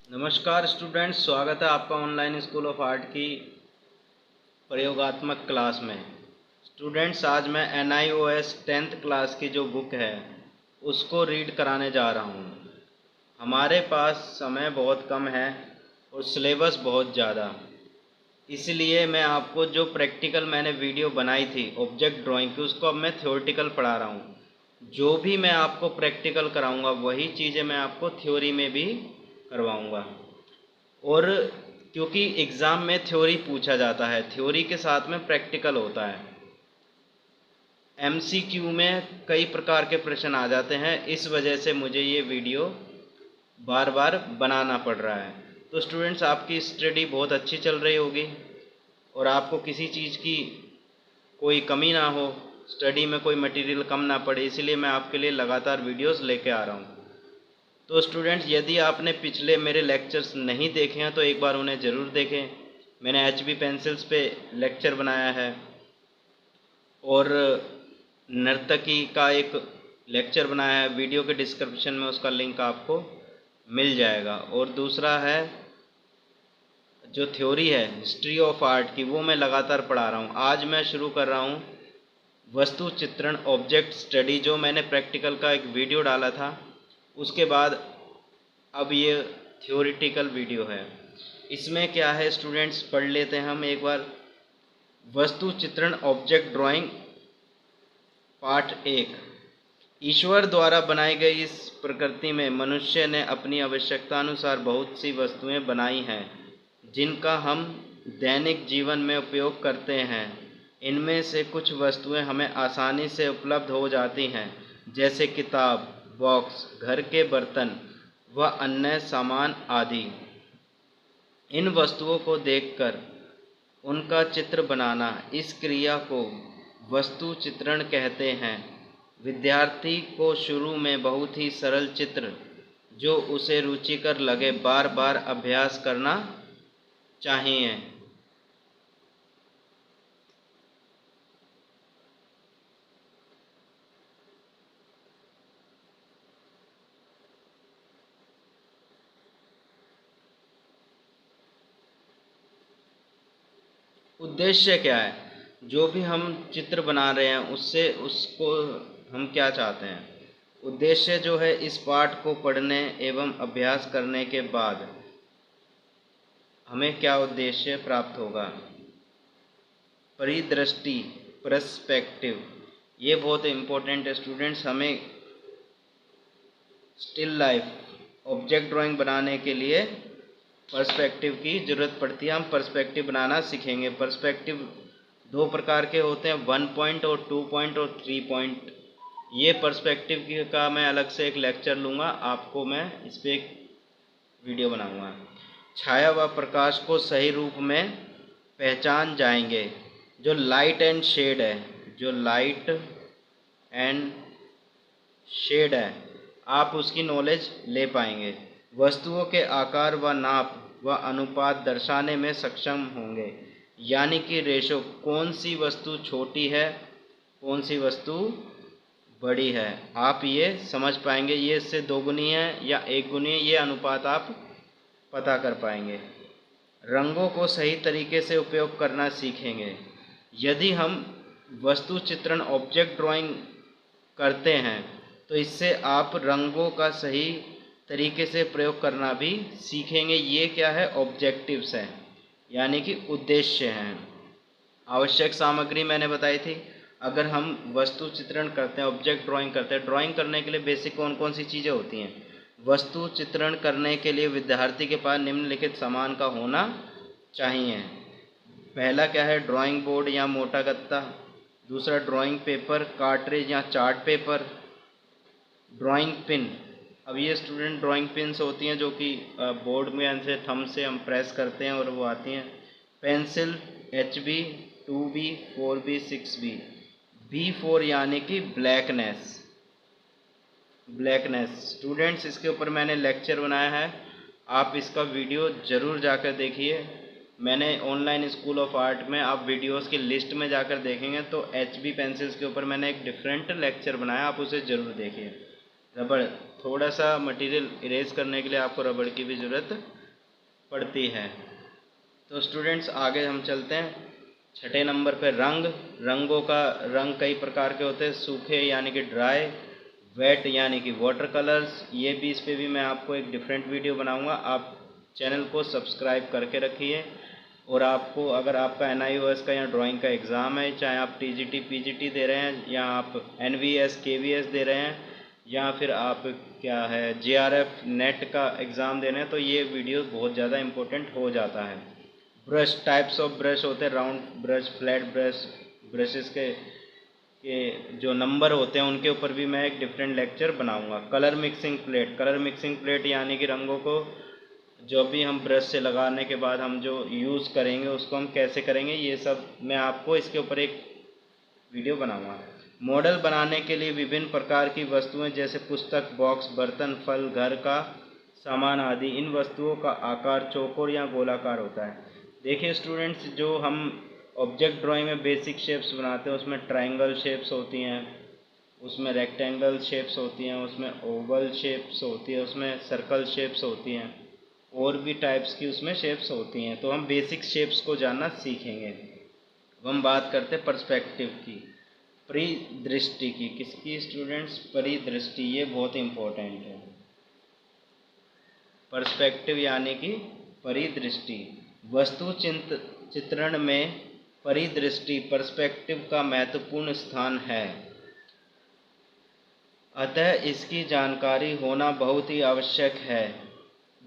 नमस्कार स्टूडेंट्स, स्वागत है आपका ऑनलाइन स्कूल ऑफ आर्ट की प्रयोगात्मक क्लास में। स्टूडेंट्स, आज मैं NIOS 10th क्लास की जो बुक है उसको रीड कराने जा रहा हूँ। हमारे पास समय बहुत कम है और सिलेबस बहुत ज़्यादा, इसलिए मैं आपको जो प्रैक्टिकल मैंने वीडियो बनाई थी ऑब्जेक्ट ड्राइंग की, उसको अब मैं थ्योरेटिकल पढ़ा रहा हूँ। जो भी मैं आपको प्रैक्टिकल कराऊँगा वही चीज़ें मैं आपको थ्योरी में भी करवाऊँगा। और क्योंकि एग्ज़ाम में थ्योरी पूछा जाता है, थ्योरी के साथ में प्रैक्टिकल होता है। MCQ में कई प्रकार के प्रश्न आ जाते हैं, इस वजह से मुझे ये वीडियो बार बार बनाना पड़ रहा है। तो स्टूडेंट्स, आपकी स्टडी बहुत अच्छी चल रही होगी और आपको किसी चीज़ की कोई कमी ना हो, स्टडी में कोई मटेरियल कम ना पड़े, इसलिए मैं आपके लिए लगातार वीडियोस लेके आ रहा हूँ। तो स्टूडेंट्स, यदि आपने पिछले मेरे लेक्चर्स नहीं देखे हैं तो एक बार उन्हें ज़रूर देखें। मैंने HB पेंसिल्स पे लेक्चर बनाया है और नर्तकी का एक लेक्चर बनाया है। वीडियो के डिस्क्रिप्शन में उसका लिंक आपको मिल जाएगा। और दूसरा है जो थ्योरी है हिस्ट्री ऑफ आर्ट की, वो मैं लगातार पढ़ा रहा हूँ। आज मैं शुरू कर रहा हूँ वस्तु चित्रण ऑब्जेक्ट स्टडी, जो मैंने प्रैक्टिकल का एक वीडियो डाला था। उसके बाद अब ये थ्योरेटिकल वीडियो है। इसमें क्या है स्टूडेंट्स, पढ़ लेते हैं हम एक बार। वस्तु चित्रण ऑब्जेक्ट ड्राइंग पार्ट 1। ईश्वर द्वारा बनाई गई इस प्रकृति में मनुष्य ने अपनी आवश्यकता अनुसार बहुत सी वस्तुएं बनाई हैं जिनका हम दैनिक जीवन में उपयोग करते हैं। इनमें से कुछ वस्तुएं हमें आसानी से उपलब्ध हो जाती हैं, जैसे किताब, बॉक्स, घर के बर्तन व अन्य सामान आदि। इन वस्तुओं को देखकर उनका चित्र बनाना, इस क्रिया को वस्तु चित्रण कहते हैं। विद्यार्थी को शुरू में बहुत ही सरल चित्र जो उसे रुचिकर लगे बार बार अभ्यास करना चाहिए। उद्देश्य क्या है? जो भी हम चित्र बना रहे हैं उससे उसको हम क्या चाहते हैं? उद्देश्य जो है, इस पाठ को पढ़ने एवं अभ्यास करने के बाद हमें क्या उद्देश्य प्राप्त होगा? परिदृष्टि, पर्सपेक्टिव। ये बहुत इम्पोर्टेंट है स्टूडेंट्स। हमें स्टिल लाइफ ऑब्जेक्ट ड्राइंग बनाने के लिए पर्सपेक्टिव की ज़रूरत पड़ती है। हम पर्सपेक्टिव बनाना सीखेंगे। पर्सपेक्टिव दो प्रकार के होते हैं, 1 पॉइंट और 2 पॉइंट और 3 पॉइंट। ये पर्सपेक्टिव का मैं अलग से एक लेक्चर लूँगा, आपको मैं इस पर एक वीडियो बनाऊँगा। छाया व प्रकाश को सही रूप में पहचान जाएंगे। जो लाइट एंड शेड है, जो लाइट एंड शेड है, आप उसकी नॉलेज ले पाएंगे। वस्तुओं के आकार व नाप व अनुपात दर्शाने में सक्षम होंगे, यानी कि रेशो, कौन सी वस्तु छोटी है, कौन सी वस्तु बड़ी है, आप ये समझ पाएंगे। ये इससे 2 गुनी है या 1 गुनी है, ये अनुपात आप पता कर पाएंगे। रंगों को सही तरीके से उपयोग करना सीखेंगे। यदि हम वस्तु चित्रण ऑब्जेक्ट ड्राइंग करते हैं तो इससे आप रंगों का सही तरीके से प्रयोग करना भी सीखेंगे। ये क्या है? ऑब्जेक्टिव्स हैं, यानी कि उद्देश्य हैं। आवश्यक सामग्री मैंने बताई थी। अगर हम वस्तु चित्रण करते हैं, ऑब्जेक्ट ड्राइंग करते हैं, ड्राइंग करने के लिए बेसिक कौन कौन सी चीज़ें होती हैं? वस्तु चित्रण करने के लिए विद्यार्थी के पास निम्नलिखित सामान का होना चाहिए। पहला क्या है? ड्राइंग बोर्ड या मोटा गत्ता। दूसरा ड्राइंग पेपर, कार्ट्रिज या चार्ट पेपर। Drawing pin. अब ये स्टूडेंट ड्राइंग पिन्स होती हैं जो कि बोर्ड में से थंब से हम प्रेस करते हैं और वो आती हैं। Pencil HB 2B 4B 6B। B4 यानी कि ब्लैकनेस। स्टूडेंट्स, इसके ऊपर मैंने लेक्चर बनाया है, आप इसका वीडियो ज़रूर जाकर देखिए। मैंने ऑनलाइन स्कूल ऑफ आर्ट में, आप वीडियोस की लिस्ट में जाकर देखेंगे तो HB पेंसिल्स के ऊपर मैंने एक डिफरेंट लेक्चर बनाया, आप उसे ज़रूर देखिए। रबड़, थोड़ा सा मटेरियल इरेज करने के लिए आपको रबड़ की भी ज़रूरत पड़ती है। तो स्टूडेंट्स आगे हम चलते हैं। छठे नंबर पे रंग। रंगों का रंग कई प्रकार के होते हैं, सूखे यानी कि ड्राई, वेट यानी कि वाटर कलर्स। ये भी इस पे भी मैं आपको एक डिफरेंट वीडियो बनाऊंगा। आप चैनल को सब्सक्राइब करके रखिए। और आपको अगर आपका NIOS का या ड्राइंग का एग्ज़ाम है, चाहे आप TGT PGT दे रहे हैं या आप NVS KVS दे रहे हैं या फिर आप क्या है JRF नेट का एग्ज़ाम दे रहे हैं, तो ये वीडियो बहुत ज़्यादा इम्पोर्टेंट हो जाता है। ब्रश, टाइप्स ऑफ ब्रश होते हैं, round brush, flat brush, brushes के जो नंबर होते हैं उनके ऊपर भी मैं एक डिफरेंट लेक्चर बनाऊंगा। Colour mixing plate. Colour mixing plate यानी कि रंगों को जो भी हम ब्रश से लगाने के बाद हम जो यूज़ करेंगे उसको हम कैसे करेंगे, ये सब मैं आपको इसके ऊपर एक वीडियो बनाऊंगा। मॉडल बनाने के लिए विभिन्न प्रकार की वस्तुएं जैसे पुस्तक, बॉक्स, बर्तन, फल, घर का सामान आदि। इन वस्तुओं का आकार चौकोर या गोलाकार होता है। देखिए स्टूडेंट्स, जो हम ऑब्जेक्ट ड्राइंग में बेसिक शेप्स बनाते हैं उसमें ट्रायंगल शेप्स होती हैं, उसमें रेक्टेंगल शेप्स होती हैं, उसमें ओवल शेप्स होती है, उसमें सर्कल शेप्स होती हैं, और भी टाइप्स की उसमें शेप्स होती हैं। तो हम बेसिक शेप्स को जानना सीखेंगे। अब हम बात करते हैं पर्सपेक्टिव की, परिदृष्टि की। किसकी स्टूडेंट्स? परिदृष्टि। ये बहुत इम्पोर्टेंट है। पर्सपेक्टिव यानी कि परिदृष्टि। वस्तु चित्रण में परिदृष्टि पर्सपेक्टिव का महत्वपूर्ण स्थान है, अतः इसकी जानकारी होना बहुत ही आवश्यक है,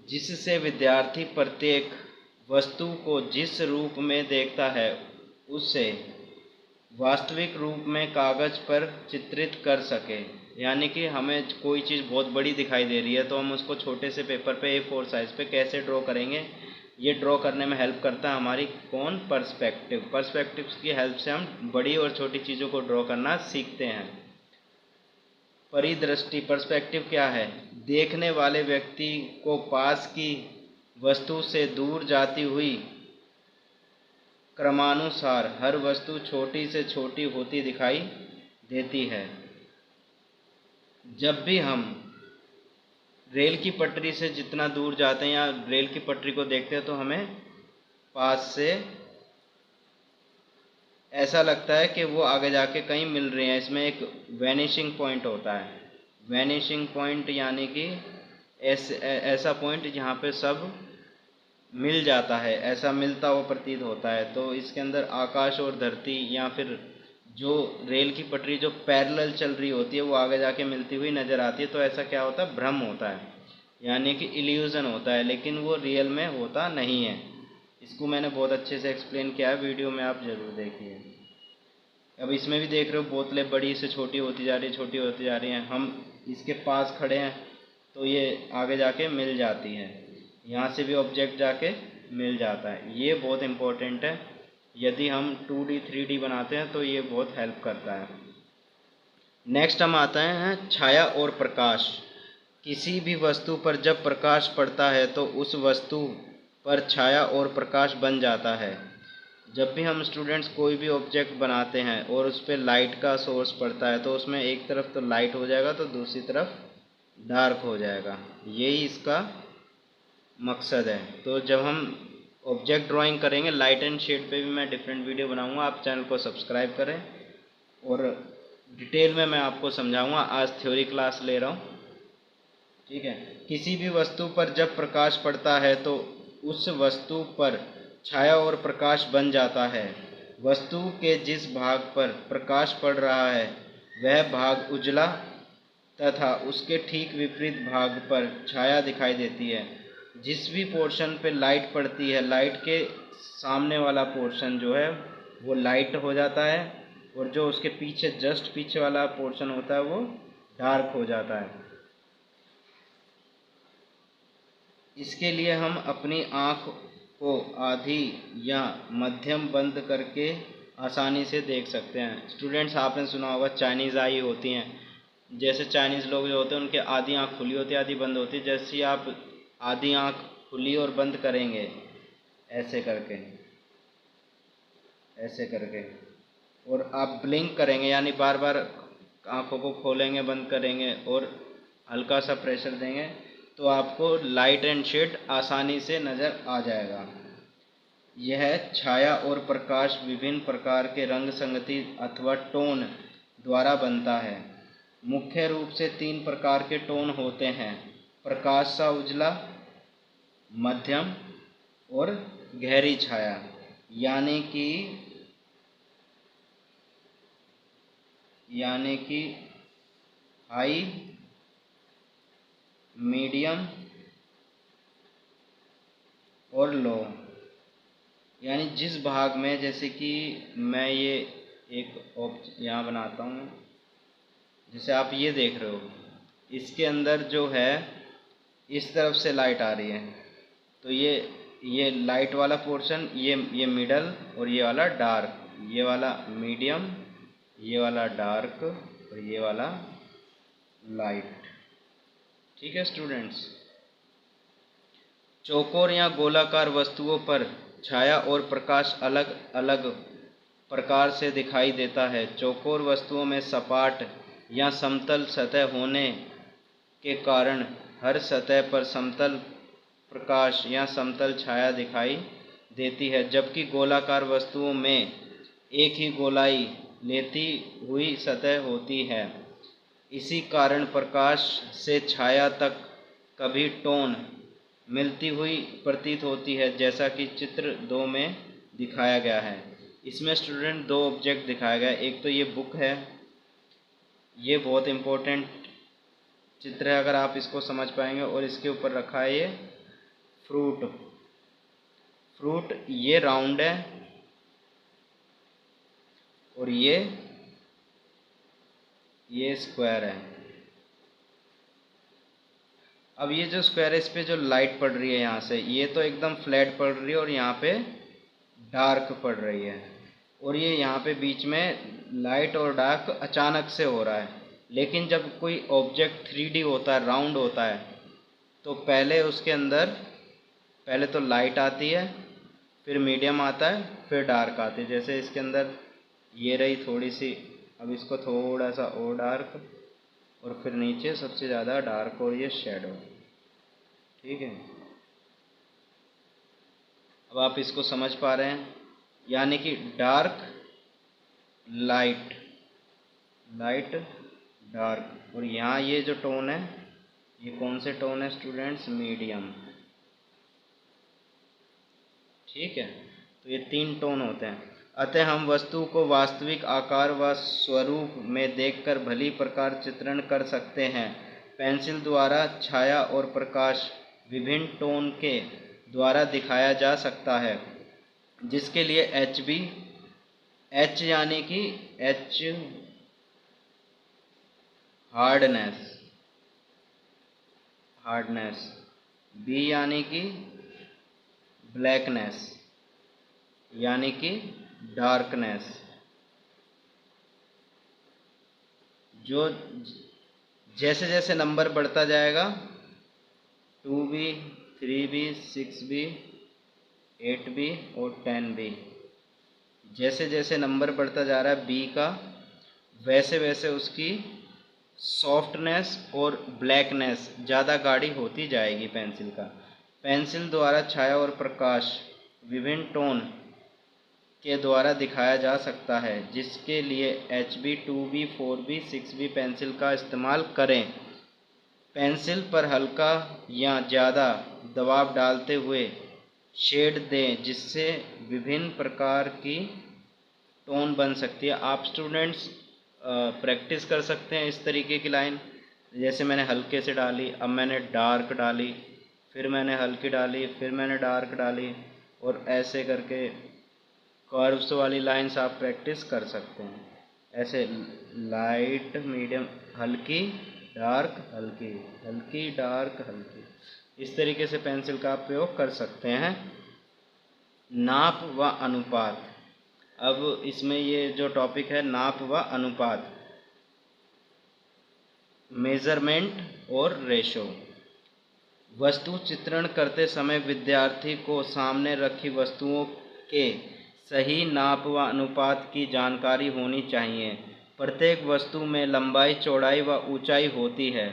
जिससे विद्यार्थी प्रत्येक वस्तु को जिस रूप में देखता है उसे वास्तविक रूप में कागज पर चित्रित कर सके। यानी कि हमें कोई चीज़ बहुत बड़ी दिखाई दे रही है तो हम उसको छोटे से पेपर पे A4 साइज़ पे कैसे ड्रॉ करेंगे, ये ड्रॉ करने में हेल्प करता है हमारी कौन? पर्सपेक्टिव। पर्सपेक्टिव की हेल्प से हम बड़ी और छोटी चीज़ों को ड्रॉ करना सीखते हैं। परिदृष्टि, पर्सपेक्टिव क्या है? देखने वाले व्यक्ति को पास की वस्तु से दूर जाती हुई क्रमानुसार हर वस्तु छोटी से छोटी होती दिखाई देती है। जब भी हम रेल की पटरी से जितना दूर जाते हैं या रेल की पटरी को देखते हैं तो हमें पास से ऐसा लगता है कि वो आगे जाके कहीं मिल रही है। इसमें एक वैनिशिंग पॉइंट होता है। वैनिशिंग पॉइंट यानी कि ऐसा पॉइंट जहाँ पे सब मिल जाता है, ऐसा मिलता हुआ प्रतीत होता है। तो इसके अंदर आकाश और धरती या फिर जो रेल की पटरी जो पैरेलल चल रही होती है वो आगे जाके मिलती हुई नज़र आती है। तो ऐसा क्या होता है? भ्रम होता है, यानी कि इल्यूज़न होता है, लेकिन वो रियल में होता नहीं है। इसको मैंने बहुत अच्छे से एक्सप्लेन किया है वीडियो में, आप ज़रूर देखिए। अब इसमें भी देख रहे हो बोतलें बड़ी से छोटी होती जा रही, छोटी होती जा रही हैं। हम इसके पास खड़े हैं तो ये आगे जाके मिल जाती है, यहाँ से भी ऑब्जेक्ट जाके मिल जाता है। ये बहुत इम्पोर्टेंट है। यदि हम 2D 3D बनाते हैं तो ये बहुत हेल्प करता है। नेक्स्ट हम आते हैं छाया और प्रकाश। किसी भी वस्तु पर जब प्रकाश पड़ता है तो उस वस्तु पर छाया और प्रकाश बन जाता है। जब भी हम स्टूडेंट्स कोई भी ऑब्जेक्ट बनाते हैं और उस पर लाइट का सोर्स पड़ता है तो उसमें एक तरफ तो लाइट हो जाएगा तो दूसरी तरफ डार्क हो जाएगा। यही इसका मकसद है। तो जब हम ऑब्जेक्ट ड्राइंग करेंगे, लाइट एंड शेड पे भी मैं डिफरेंट वीडियो बनाऊंगा। आप चैनल को सब्सक्राइब करें और डिटेल में मैं आपको समझाऊंगा। आज थ्योरी क्लास ले रहा हूँ, ठीक है। किसी भी वस्तु पर जब प्रकाश पड़ता है तो उस वस्तु पर छाया और प्रकाश बन जाता है। वस्तु के जिस भाग पर प्रकाश पड़ रहा है वह भाग उजला तथा उसके ठीक विपरीत भाग पर छाया दिखाई देती है। जिस भी पोर्शन पे लाइट पड़ती है, लाइट के सामने वाला पोर्शन जो है वो लाइट हो जाता है और जो उसके पीछे जस्ट पीछे वाला पोर्शन होता है वो डार्क हो जाता है। इसके लिए हम अपनी आँख को आधी या मध्यम बंद करके आसानी से देख सकते हैं। स्टूडेंट्स, आपने सुना होगा चाइनीज़ आई होती हैं। जैसे चाइनीज़ लोग जो होते हैं उनके आधी आँख खुली होती है, आधी बंद होती है। जैसे ही आप आधी आँख खुली और बंद करेंगे ऐसे करके, ऐसे करके, और आप ब्लिंक करेंगे यानी बार बार आँखों को खोलेंगे बंद करेंगे और हल्का सा प्रेशर देंगे तो आपको लाइट एंड शेड आसानी से नज़र आ जाएगा। यह छाया और प्रकाश विभिन्न प्रकार के रंग संगति अथवा टोन द्वारा बनता है। मुख्य रूप से 3 प्रकार के टोन होते हैं: प्रकाश सा उजला, मध्यम और गहरी छाया, यानी कि हाई, मीडियम और लो। यानी जिस भाग में, जैसे कि मैं ये एक यहाँ बनाता हूँ, जैसे आप ये देख रहे हो, इसके अंदर जो है इस तरफ से लाइट आ रही है, तो ये लाइट वाला पोर्शन, ये मिडल और ये वाला डार्क, ये वाला मीडियम, ये वाला डार्क और ये वाला लाइट। ठीक है स्टूडेंट्स। चौकोर या गोलाकार वस्तुओं पर छाया और प्रकाश अलग अलग प्रकार से दिखाई देता है। चौकोर वस्तुओं में सपाट या समतल सतह होने के कारण हर सतह पर समतल प्रकाश या समतल छाया दिखाई देती है, जबकि गोलाकार वस्तुओं में एक ही गोलाई लेती हुई सतह होती है। इसी कारण प्रकाश से छाया तक कभी टोन मिलती हुई प्रतीत होती है, जैसा कि चित्र 2 में दिखाया गया है। इसमें स्टूडेंट 2 ऑब्जेक्ट दिखाया गया है। एक तो ये बुक है, ये बहुत इम्पोर्टेंट चित्र है अगर आप इसको समझ पाएंगे, और इसके ऊपर रखा है ये फ्रूट ये राउंड है और ये स्क्वायर है। अब ये जो स्क्वायर है, इस पे जो लाइट पड़ रही है यहाँ से, ये तो एकदम फ्लैट पड़ रही है और यहाँ पे डार्क पड़ रही है, और ये यहाँ पे बीच में लाइट और डार्क अचानक से हो रहा है। लेकिन जब कोई ऑब्जेक्ट 3D होता है, राउंड होता है, तो पहले उसके अंदर पहले तो लाइट आती है, फिर मीडियम आता है, फिर डार्क आती है। जैसे इसके अंदर ये रही थोड़ी सी, अब इसको थोड़ा सा और डार्क, और फिर नीचे सबसे ज़्यादा डार्क और ये शैडो। ठीक है, अब आप इसको समझ पा रहे हैं, यानी कि डार्क लाइट, लाइट डार्क, और यहाँ ये जो टोन है, ये कौन से टोन है स्टूडेंट्स? मीडियम। ठीक है, तो ये 3 टोन होते हैं। अतः हम वस्तु को वास्तविक आकार व स्वरूप में देखकर भली प्रकार चित्रण कर सकते हैं। पेंसिल द्वारा छाया और प्रकाश विभिन्न टोन के द्वारा दिखाया जा सकता है, जिसके लिए H यानी कि H हार्डनेस, B यानी कि ब्लैकनेस, यानी कि डार्कनेस। जो जैसे जैसे नंबर बढ़ता जाएगा, 2B, 3B, 6B, 8B और 10B, जैसे जैसे नंबर बढ़ता जा रहा है B का, वैसे वैसे उसकी सॉफ्टनेस और ब्लैकनेस ज़्यादा गाढ़ी होती जाएगी पेंसिल का। पेंसिल द्वारा छाया और प्रकाश विभिन्न टोन के द्वारा दिखाया जा सकता है, जिसके लिए HB, 2B, 4B, 6B pencil का इस्तेमाल करें। पेंसिल पर हल्का या ज़्यादा दबाव डालते हुए शेड दें, जिससे विभिन्न प्रकार की टोन बन सकती है। आप स्टूडेंट्स प्रैक्टिस कर सकते हैं इस तरीके की लाइन, जैसे मैंने हल्के से डाली, अब मैंने डार्क डाली, फिर मैंने हल्की डाली, फिर मैंने डार्क डाली, और ऐसे करके कर्व्स वाली लाइंस आप प्रैक्टिस कर सकते हैं। ऐसे लाइट, मीडियम, हल्की, डार्क, हल्की, हल्की, डार्क, हल्की, इस तरीके से पेंसिल का आप प्रयोग कर सकते हैं। नाप व अनुपात। अब इसमें ये जो टॉपिक है, नाप व अनुपात, मेजरमेंट और रेशो। वस्तु चित्रण करते समय विद्यार्थी को सामने रखी वस्तुओं के सही नाप व अनुपात की जानकारी होनी चाहिए। प्रत्येक वस्तु में लंबाई, चौड़ाई व ऊंचाई होती है।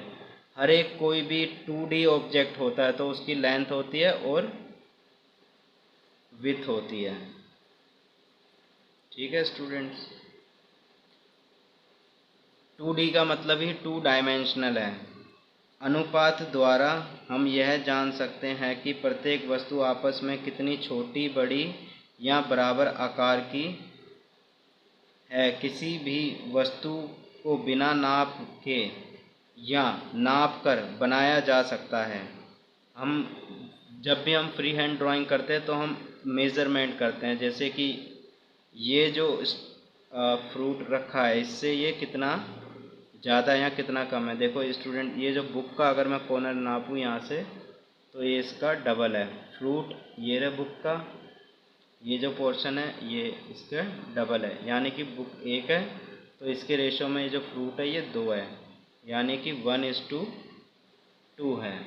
हर एक कोई भी 2D ऑब्जेक्ट होता है तो उसकी लेंथ होती है और विड्थ होती है। ठीक है स्टूडेंट्स, 2D का मतलब ही 2 डायमेंशनल है। अनुपात द्वारा हम यह जान सकते हैं कि प्रत्येक वस्तु आपस में कितनी छोटी, बड़ी या बराबर आकार की है। किसी भी वस्तु को बिना नाप के या नाप कर बनाया जा सकता है। हम जब भी हम फ्री हैंड ड्राइंग करते हैं तो हम मेज़रमेंट करते हैं, जैसे कि ये जो फ्रूट रखा है इससे ये कितना ज़्यादा या कितना कम है। देखो स्टूडेंट, ये जो बुक का अगर मैं कॉर्नर नापूँ यहाँ से तो ये इसका डबल है। फ्रूट ये रहा बुक का, ये जो पोर्शन है ये इसका डबल है, यानी कि बुक 1 है तो इसके रेशो में ये जो फ्रूट है ये 2 है, यानी कि 1:2 है।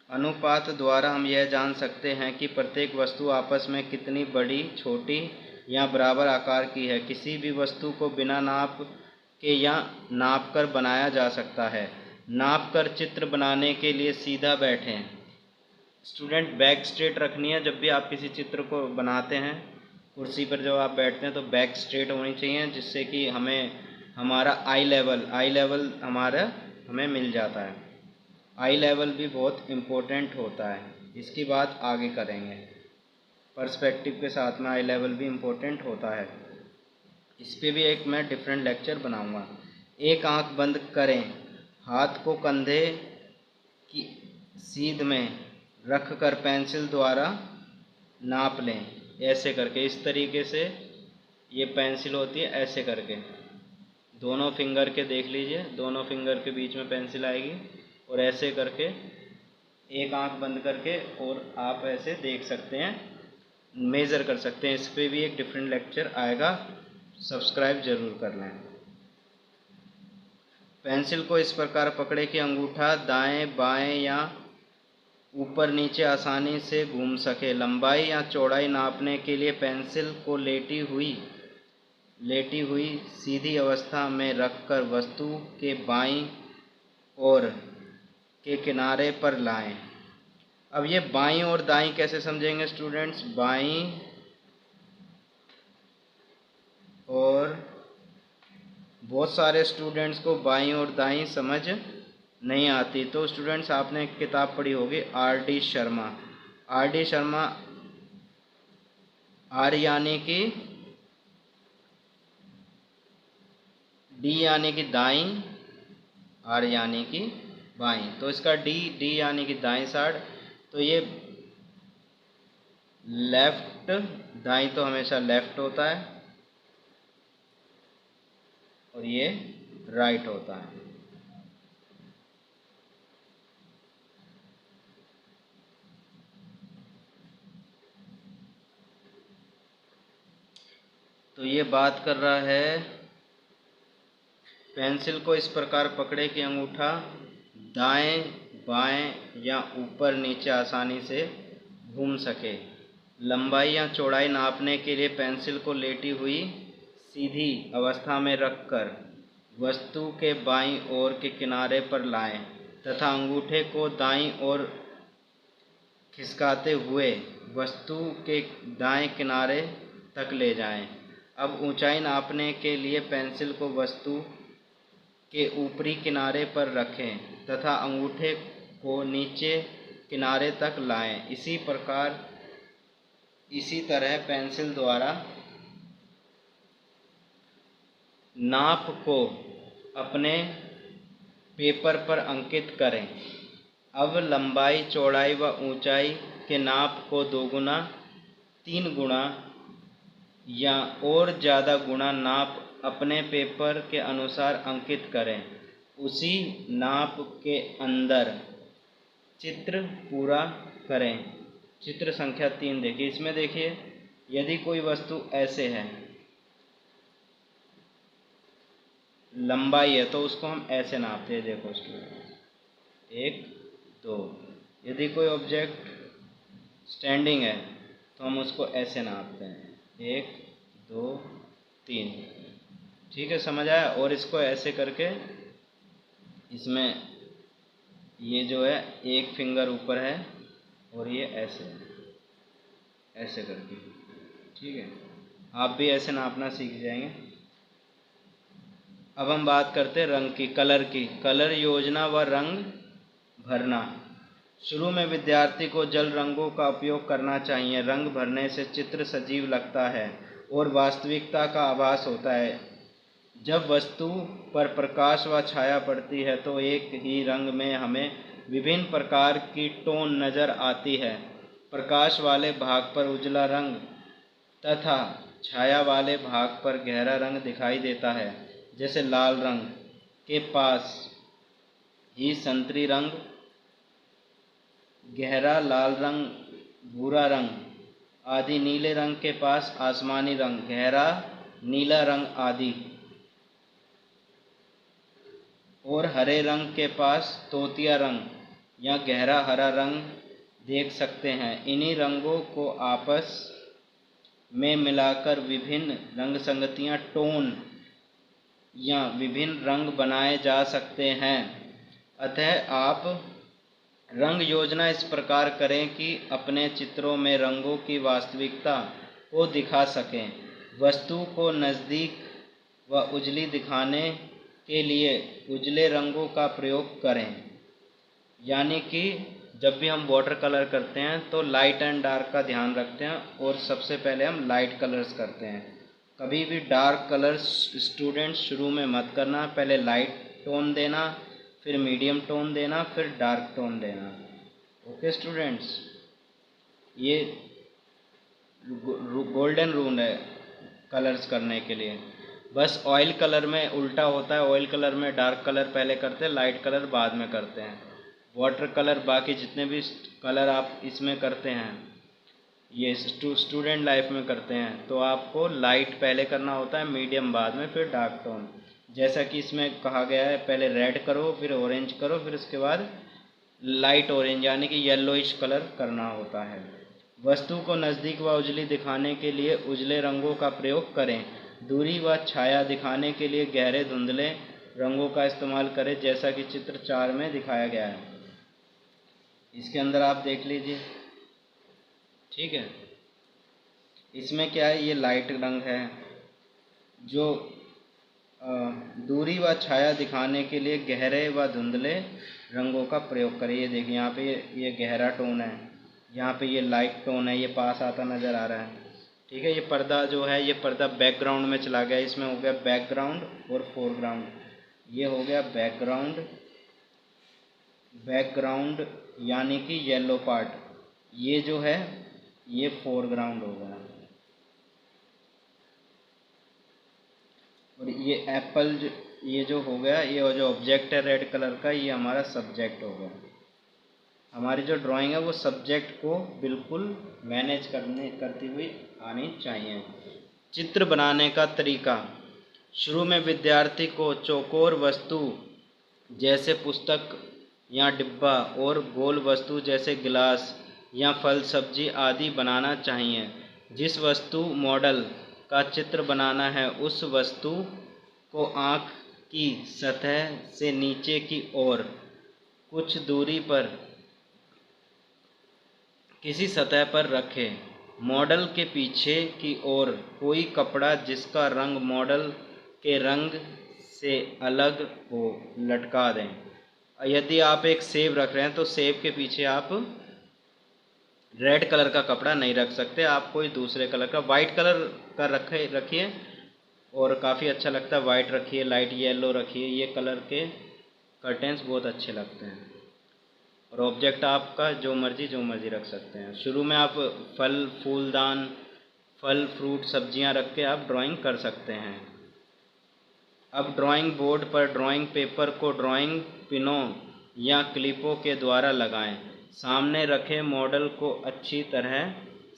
अनुपात द्वारा हम यह जान सकते हैं कि प्रत्येक वस्तु आपस में कितनी बड़ी, छोटी या बराबर आकार की है। किसी भी वस्तु को बिना नाप के या नाप कर बनाया जा सकता है। नाप कर चित्र बनाने के लिए सीधा बैठें। स्टूडेंट, बैक स्ट्रेट रखनी है। जब भी आप किसी चित्र को बनाते हैं, कुर्सी पर जब आप बैठते हैं तो बैक स्ट्रेट होनी चाहिए, जिससे कि हमें हमारा आई लेवल हमारा हमें मिल जाता है। आई लेवल भी बहुत इम्पोर्टेंट होता है, इसकी बात आगे करेंगे। पर्सपेक्टिव के साथ में आई लेवल भी इम्पोर्टेंट होता है, इस पर भी एक मैं डिफरेंट लेक्चर बनाऊंगा। एक आंख बंद करें, हाथ को कंधे की सीध में रख कर पेंसिल द्वारा नाप लें। ऐसे करके, इस तरीके से ये पेंसिल होती है, ऐसे करके दोनों फिंगर के देख लीजिए, दोनों फिंगर के बीच में पेंसिल आएगी और ऐसे करके एक आंख बंद करके और आप ऐसे देख सकते हैं, मेज़र कर सकते हैं। इस पर भी एक डिफरेंट लेक्चर आएगा, सब्सक्राइब ज़रूर कर लें। पेंसिल को इस प्रकार पकड़े कि अंगूठा दाएं बाएं या ऊपर नीचे आसानी से घूम सके। लंबाई या चौड़ाई नापने के लिए पेंसिल को लेटी हुई सीधी अवस्था में रखकर वस्तु के बाईं ओर के किनारे पर लाएं। अब ये बाईं और दाईं कैसे समझेंगे स्टूडेंट्स? बाईं और बहुत सारे स्टूडेंट्स को बाईं और दाईं समझ नहीं आती, तो स्टूडेंट्स आपने एक किताब पढ़ी होगी R.D. Sharma. R.D. Sharma, are यानी कि डी यानी कि दाईं, आर यानी कि बाईं, तो इसका डी यानी कि दाईं साइड, तो ये लेफ्ट, दाईं तो हमेशा लेफ्ट होता है और ये राइट होता है। तो ये बात कर रहा है, पेंसिल को इस प्रकार पकड़े कि अंगूठा दाएं बाएं या ऊपर नीचे आसानी से घूम सके। लंबाई या चौड़ाई नापने के लिए पेंसिल को लेटी हुई सीधी अवस्था में रखकर वस्तु के बाईं ओर के किनारे पर लाएं तथा अंगूठे को दाईं ओर खिसकाते हुए वस्तु के दाएं किनारे तक ले जाएं। अब ऊंचाई नापने के लिए पेंसिल को वस्तु के ऊपरी किनारे पर रखें तथा अंगूठे को नीचे किनारे तक लाएं। इसी तरह पेंसिल द्वारा नाप को अपने पेपर पर अंकित करें। अब लंबाई, चौड़ाई व ऊंचाई के नाप को 2 गुना, 3 गुना या और ज़्यादा गुना नाप अपने पेपर के अनुसार अंकित करें। उसी नाप के अंदर चित्र पूरा करें। चित्र संख्या 3 देखिए। इसमें देखिए, यदि कोई वस्तु ऐसे है, लंबाई है तो उसको हम ऐसे नापते हैं। देखो स्टूडेंट, 1 2। यदि कोई ऑब्जेक्ट स्टैंडिंग है तो हम उसको ऐसे नापते हैं, 1 2 3। ठीक है, समझ आया। और इसको ऐसे करके इसमें ये जो है एक फिंगर ऊपर है और ये ऐसे ऐसे करके, ठीक है। आप भी ऐसे नापना सीख जाएंगे। अब हम बात करते हैं रंग की, कलर की। कलर योजना व रंग भरना। शुरू में विद्यार्थी को जल रंगों का उपयोग करना चाहिए। रंग भरने से चित्र सजीव लगता है और वास्तविकता का आभास होता है। जब वस्तु पर प्रकाश व छाया पड़ती है तो एक ही रंग में हमें विभिन्न प्रकार की टोन नज़र आती है। प्रकाश वाले भाग पर उजला रंग तथा छाया वाले भाग पर गहरा रंग दिखाई देता है। जैसे लाल रंग के पास ही संतरी रंग, गहरा लाल रंग भूरा रंग आदि। नीले रंग के पास आसमानी रंग, गहरा नीला रंग आदि। और हरे रंग के पास तोतिया रंग या गहरा हरा रंग देख सकते हैं। इन्हीं रंगों को आपस में मिलाकर विभिन्न रंग संगतियाँ टोन या विभिन्न रंग बनाए जा सकते हैं। अतः आप रंग योजना इस प्रकार करें कि अपने चित्रों में रंगों की वास्तविकता को दिखा सकें। वस्तु को नज़दीक व उजली दिखाने के लिए उजले रंगों का प्रयोग करें। यानी कि जब भी हम वाटर कलर करते हैं तो लाइट एंड डार्क का ध्यान रखते हैं और सबसे पहले हम लाइट कलर्स करते हैं। कभी भी डार्क कलर्स स्टूडेंट्स शुरू में मत करना। पहले लाइट टोन देना, फिर मीडियम टोन देना, फिर डार्क टोन देना। ओके स्टूडेंट्स, ये गोल्डन रूल है कलर्स करने के लिए। बस ऑयल कलर में उल्टा होता है, ऑयल कलर में डार्क कलर पहले करते हैं, लाइट कलर बाद में करते हैं। वाटर कलर बाकी जितने भी कलर आप इसमें करते हैं, ये स्टूडेंट लाइफ में करते हैं, तो आपको लाइट पहले करना होता है, मीडियम बाद में, फिर डार्क टोन। जैसा कि इसमें कहा गया है, पहले रेड करो, फिर ऑरेंज करो, फिर उसके बाद लाइट ऑरेंज यानी कि येलोइश कलर करना होता है। वस्तु को नज़दीक व उजली दिखाने के लिए उजले रंगों का प्रयोग करें। दूरी व छाया दिखाने के लिए गहरे धुंधले रंगों का इस्तेमाल करें, जैसा कि चित्र 4 में दिखाया गया है। इसके अंदर आप देख लीजिए, ठीक है। इसमें क्या है, ये लाइट रंग है। जो दूरी व छाया दिखाने के लिए गहरे व धुंधले रंगों का प्रयोग करें। ये देखिए यहाँ पे ये गहरा टोन है, यहाँ पे ये लाइट टोन है, ये पास आता नज़र आ रहा है, ठीक है। ये पर्दा जो है, ये पर्दा बैकग्राउंड में चला गया। इसमें हो गया बैकग्राउंड और फोरग्राउंड। ये हो गया बैकग्राउंड, बैकग्राउंड यानी कि येलो पार्ट। ये जो है ये फोरग्राउंड हो गया। और ये एप्पल ये जो हो गया, ये जो ऑब्जेक्ट है रेड कलर का, ये हमारा सब्जेक्ट हो गया। हमारी जो ड्राइंग है वो सब्जेक्ट को बिल्कुल मैनेज करती हुई आनी चाहिए। चित्र बनाने का तरीका। शुरू में विद्यार्थी को चौकोर वस्तु जैसे पुस्तक या डिब्बा और गोल वस्तु जैसे गिलास या फल सब्जी आदि बनाना चाहिए। जिस वस्तु मॉडल का चित्र बनाना है उस वस्तु को आँख की सतह से नीचे की ओर कुछ दूरी पर किसी सतह पर रखें। मॉडल के पीछे की ओर कोई कपड़ा जिसका रंग मॉडल के रंग से अलग हो लटका दें। यदि आप एक सेब रख रहे हैं तो सेब के पीछे आप रेड कलर का कपड़ा नहीं रख सकते, आप कोई दूसरे कलर का, वाइट कलर का रखिए और काफ़ी अच्छा लगता है। वाइट रखिए, लाइट येलो रखिए, ये कलर के कर्टेंस बहुत अच्छे लगते हैं। और ऑब्जेक्ट आपका जो मर्ज़ी रख सकते हैं। शुरू में आप फल फूलदान, फल फ्रूट सब्जियां रख के आप ड्राइंग कर सकते हैं। अब ड्राइंग बोर्ड पर ड्राइंग पेपर को ड्राइंग पिनों या क्लिपों के द्वारा लगाएं। सामने रखे मॉडल को अच्छी तरह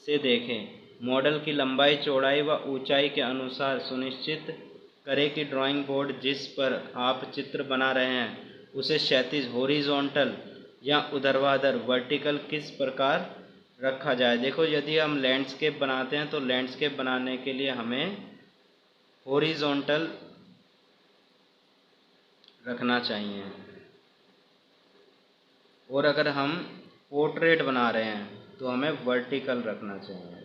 से देखें। मॉडल की लंबाई, चौड़ाई व ऊंचाई के अनुसार सुनिश्चित करें कि ड्राइंग बोर्ड जिस पर आप चित्र बना रहे हैं उसे क्षैतिज हॉरिजॉन्टल या ऊर्ध्वाधर वर्टिकल किस प्रकार रखा जाए। देखो, यदि हम लैंडस्केप बनाते हैं तो लैंडस्केप बनाने के लिए हमें हॉरिजॉन्टल रखना चाहिए। और अगर हम पोर्ट्रेट बना रहे हैं तो हमें वर्टिकल रखना चाहिए।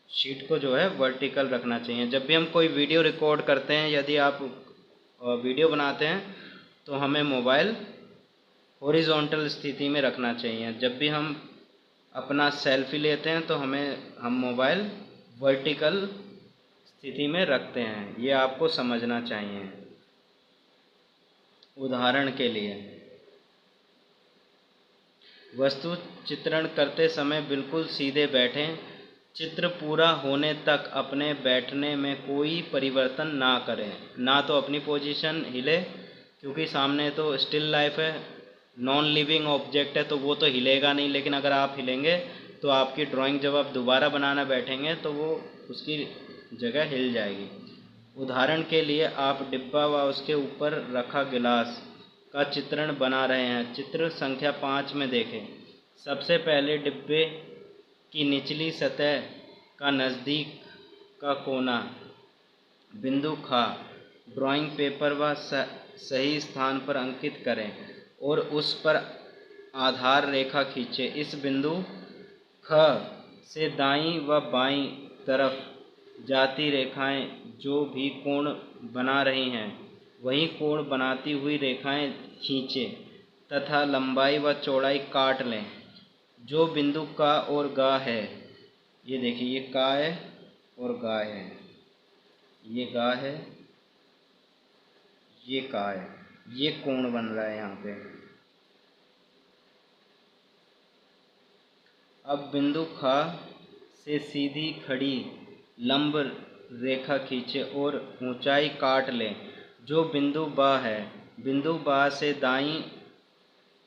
शीट को जो है वर्टिकल रखना चाहिए। जब भी हम कोई वीडियो रिकॉर्ड करते हैं, यदि आप वीडियो बनाते हैं, तो हमें मोबाइल हॉरिजॉन्टल स्थिति में रखना चाहिए। जब भी हम अपना सेल्फी लेते हैं तो हम मोबाइल वर्टिकल स्थिति में रखते हैं। ये आपको समझना चाहिए। उदाहरण के लिए, वस्तु चित्रण करते समय बिल्कुल सीधे बैठें। चित्र पूरा होने तक अपने बैठने में कोई परिवर्तन ना करें। ना तो अपनी पोजीशन हिले, क्योंकि सामने तो स्टिल लाइफ है, नॉन लिविंग ऑब्जेक्ट है, तो वो तो हिलेगा नहीं। लेकिन अगर आप हिलेंगे तो आपकी ड्राइंग जब आप दोबारा बनाना बैठेंगे तो वो उसकी जगह हिल जाएगी। उदाहरण के लिए, आप डिब्बा व उसके ऊपर रखा गिलास का चित्रण बना रहे हैं। चित्र संख्या 5 में देखें। सबसे पहले डिब्बे की निचली सतह का नज़दीक का कोना बिंदु ख ड्राइंग पेपर व सही स्थान पर अंकित करें और उस पर आधार रेखा खींचें। इस बिंदु ख से दाईं व बाईं तरफ जाती रेखाएं जो भी कोण बना रही हैं, वही कोण बनाती हुई रेखाएं खींचें तथा लंबाई व चौड़ाई काट लें। जो बिंदु का और गा है, ये देखिए, ये का है और गा है, ये गा है, ये का है, ये कोण बन रहा है यहाँ पे। अब बिंदु ख से सीधी खड़ी लंब रेखा खींचे और ऊंचाई काट लें। जो बिंदु ब है, बिंदु ब से दाईं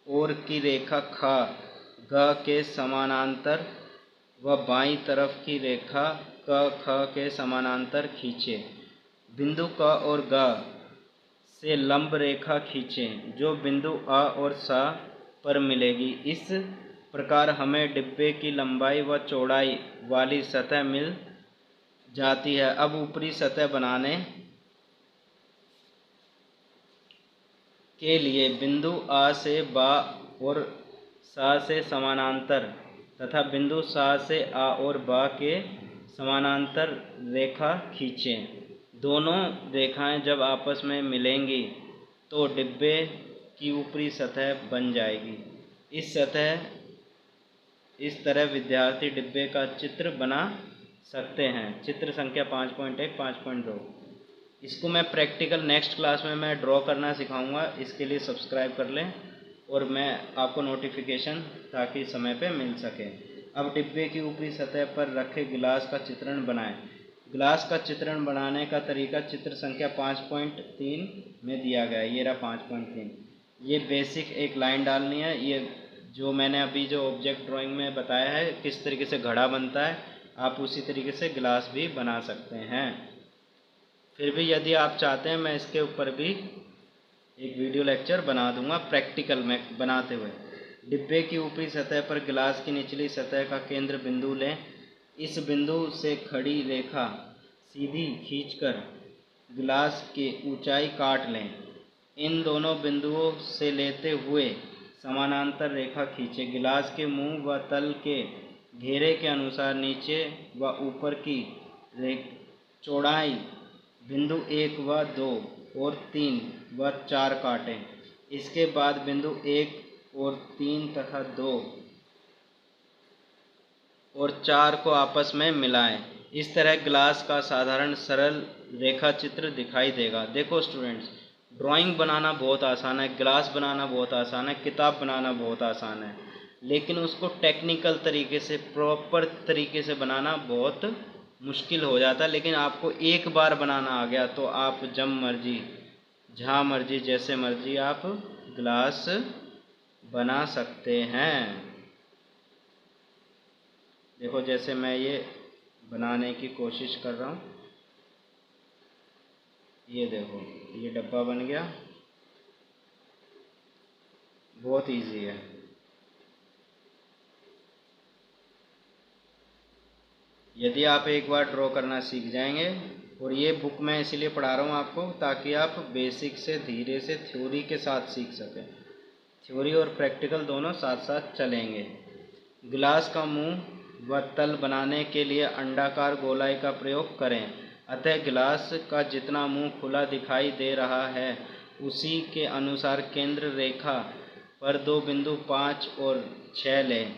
ओर की रेखा ख ग के समानांतर व बाईं तरफ की रेखा क ख के समानांतर खींचें। बिंदु क और ग से लंब रेखा खींचें जो बिंदु अ और स पर मिलेगी। इस प्रकार हमें डिब्बे की लंबाई व चौड़ाई वाली सतह मिल जाती है। अब ऊपरी सतह बनाने के लिए बिंदु आ से ब और सा से समानांतर तथा बिंदु सा से आ और ब के समानांतर रेखा खींचें। दोनों रेखाएं जब आपस में मिलेंगी तो डिब्बे की ऊपरी सतह बन जाएगी। इस तरह विद्यार्थी डिब्बे का चित्र बना सकते हैं। चित्र संख्या 5.1, 5.2। इसको मैं प्रैक्टिकल नेक्स्ट क्लास में मैं ड्रॉ करना सिखाऊंगा। इसके लिए सब्सक्राइब कर लें और मैं आपको नोटिफिकेशन ताकि समय पे मिल सके। अब डिब्बे की ऊपरी सतह पर रखे गिलास का चित्रण बनाएं। गिलास का चित्रण बनाने का तरीका चित्र संख्या 5.3 में दिया गया है। ये रहा 5.3। ये बेसिक एक लाइन डालनी है। ये जो मैंने अभी जो ऑब्जेक्ट ड्राइंग में बताया है किस तरीके से घड़ा बनता है, आप उसी तरीके से गिलास भी बना सकते हैं। फिर भी यदि आप चाहते हैं, मैं इसके ऊपर भी एक वीडियो लेक्चर बना दूंगा प्रैक्टिकल में बनाते हुए। डिब्बे की ऊपरी सतह पर गिलास की निचली सतह का केंद्र बिंदु लें। इस बिंदु से खड़ी रेखा सीधी खींचकर गिलास की ऊंचाई काट लें। इन दोनों बिंदुओं से लेते हुए समानांतर रेखा खींचें। गिलास के मुंह व तल के घेरे के अनुसार नीचे व ऊपर की चौड़ाई बिंदु 1 व 2 और 3 व 4 काटें। इसके बाद बिंदु 1 और 3 तथा 2 और 4 को आपस में मिलाएं। इस तरह गिलास का साधारण सरल रेखा चित्र दिखाई देगा। देखो स्टूडेंट्स, ड्राइंग बनाना बहुत आसान है, गिलास बनाना बहुत आसान है, किताब बनाना बहुत आसान है, लेकिन उसको टेक्निकल तरीके से, प्रॉपर तरीके से बनाना बहुत मुश्किल हो जाता है। लेकिन आपको एक बार बनाना आ गया तो आप जब मर्जी, जहाँ मर्जी, जैसे मर्जी आप गिलास बना सकते हैं। देखो, जैसे मैं ये बनाने की कोशिश कर रहा हूँ, ये देखो, ये डब्बा बन गया। बहुत इजी है। यदि आप एक बार ड्रॉ करना सीख जाएंगे और ये बुक मैं इसीलिए पढ़ा रहा हूँ आपको ताकि आप बेसिक से धीरे से थ्योरी के साथ सीख सकें। थ्योरी और प्रैक्टिकल दोनों साथ साथ चलेंगे। गिलास का मुंह व तल बनाने के लिए अंडाकार गोलाई का प्रयोग करें। अतः गिलास का जितना मुंह खुला दिखाई दे रहा है उसी के अनुसार केंद्र रेखा पर 2 बिंदु 5 और 6 लें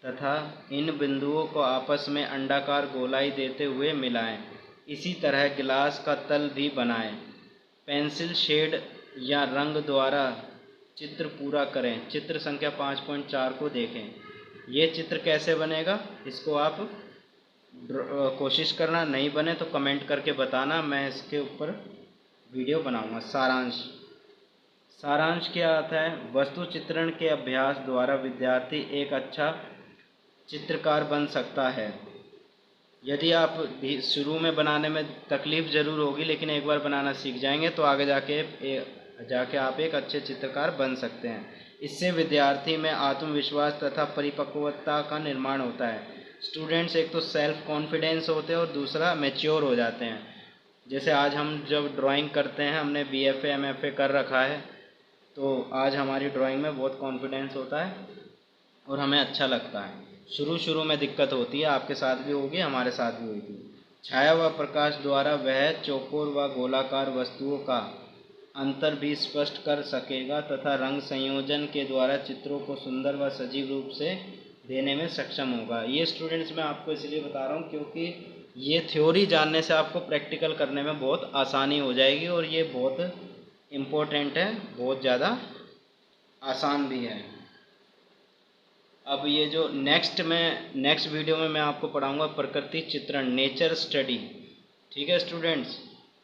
तथा इन बिंदुओं को आपस में अंडाकार गोलाई देते हुए मिलाएं। इसी तरह गिलास का तल भी बनाएं। पेंसिल शेड या रंग द्वारा चित्र पूरा करें। चित्र संख्या 5.4 को देखें। ये चित्र कैसे बनेगा इसको आप कोशिश करना, नहीं बने तो कमेंट करके बताना, मैं इसके ऊपर वीडियो बनाऊंगा। सारांश क्या आता है? वस्तु चित्रण के अभ्यास द्वारा विद्यार्थी एक अच्छा चित्रकार बन सकता है। यदि आप भी शुरू में बनाने में तकलीफ़ ज़रूर होगी, लेकिन एक बार बनाना सीख जाएंगे तो आगे जाके आप एक अच्छे चित्रकार बन सकते हैं। इससे विद्यार्थी में आत्मविश्वास तथा परिपक्वता का निर्माण होता है। स्टूडेंट्स एक तो सेल्फ कॉन्फिडेंस होते हैं और दूसरा मैच्योर हो जाते हैं। जैसे आज हम जब ड्राइंग करते हैं, हमने BFA MFA कर रखा है, तो आज हमारी ड्राइंग में बहुत कॉन्फिडेंस होता है और हमें अच्छा लगता है। शुरू में दिक्कत होती है, आपके साथ भी होगी, हमारे साथ भी हुई थी। छाया व प्रकाश द्वारा वह चौकोर व गोलाकार वस्तुओं का अंतर भी स्पष्ट कर सकेगा तथा रंग संयोजन के द्वारा चित्रों को सुंदर व सजीव रूप से देने में सक्षम होगा। ये स्टूडेंट्स मैं आपको इसलिए बता रहा हूँ क्योंकि ये थ्योरी जानने से आपको प्रैक्टिकल करने में बहुत आसानी हो जाएगी और ये बहुत इम्पोर्टेंट है, बहुत ज़्यादा आसान भी है। अब ये जो नेक्स्ट वीडियो में मैं आपको पढ़ाऊँगा प्रकृति चित्रण, नेचर स्टडी। ठीक है स्टूडेंट्स।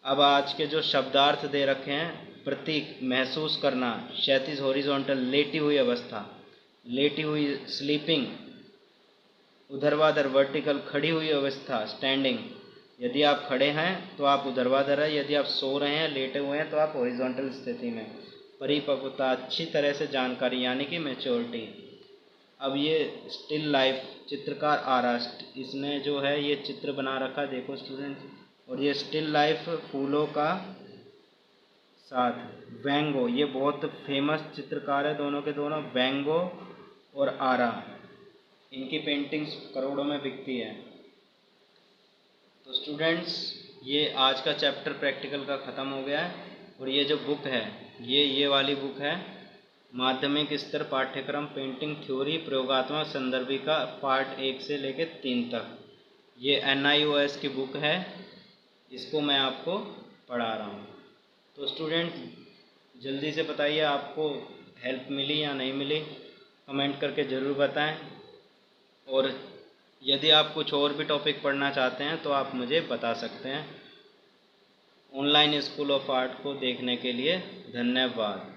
अब आज के जो शब्दार्थ दे रखे हैं, प्रतीक, महसूस करना, क्षैतिज हॉरिजॉन्टल, लेटी हुई अवस्था, लेटी हुई स्लीपिंग, ऊर्ध्वाधर वर्टिकल, खड़ी हुई अवस्था स्टैंडिंग। यदि आप खड़े हैं तो आप ऊर्ध्वाधर है, यदि आप सो रहे हैं, लेटे हुए हैं तो आप हॉरिजॉन्टल स्थिति में। परिपक्वता, अच्छी तरह से जानकारी यानी कि मैच्योरिटी। अब ये स्टिल लाइफ, चित्रकार आरास्ट, इसने जो है ये चित्र बना रखा है, देखो स्टूडेंट्स। और ये स्टिल लाइफ फूलों का साथ। वैन गो, ये बहुत फेमस चित्रकार है, दोनों के दोनों, वैन गो और आरा। इनकी पेंटिंग्स करोड़ों में बिकती है। तो स्टूडेंट्स ये आज का चैप्टर प्रैक्टिकल का ख़त्म हो गया है। और ये जो बुक है ये वाली बुक है, माध्यमिक स्तर पाठ्यक्रम पेंटिंग थ्योरी प्रयोगात्मक संदर्भिका पार्ट 1 से लेकर 3 तक। ये NIOS की बुक है, इसको मैं आपको पढ़ा रहा हूँ। तो स्टूडेंट्स जल्दी से बताइए आपको हेल्प मिली या नहीं मिली, कमेंट करके ज़रूर बताएं। और यदि आप कुछ और भी टॉपिक पढ़ना चाहते हैं तो आप मुझे बता सकते हैं। ऑनलाइन स्कूल ऑफ आर्ट को देखने के लिए धन्यवाद।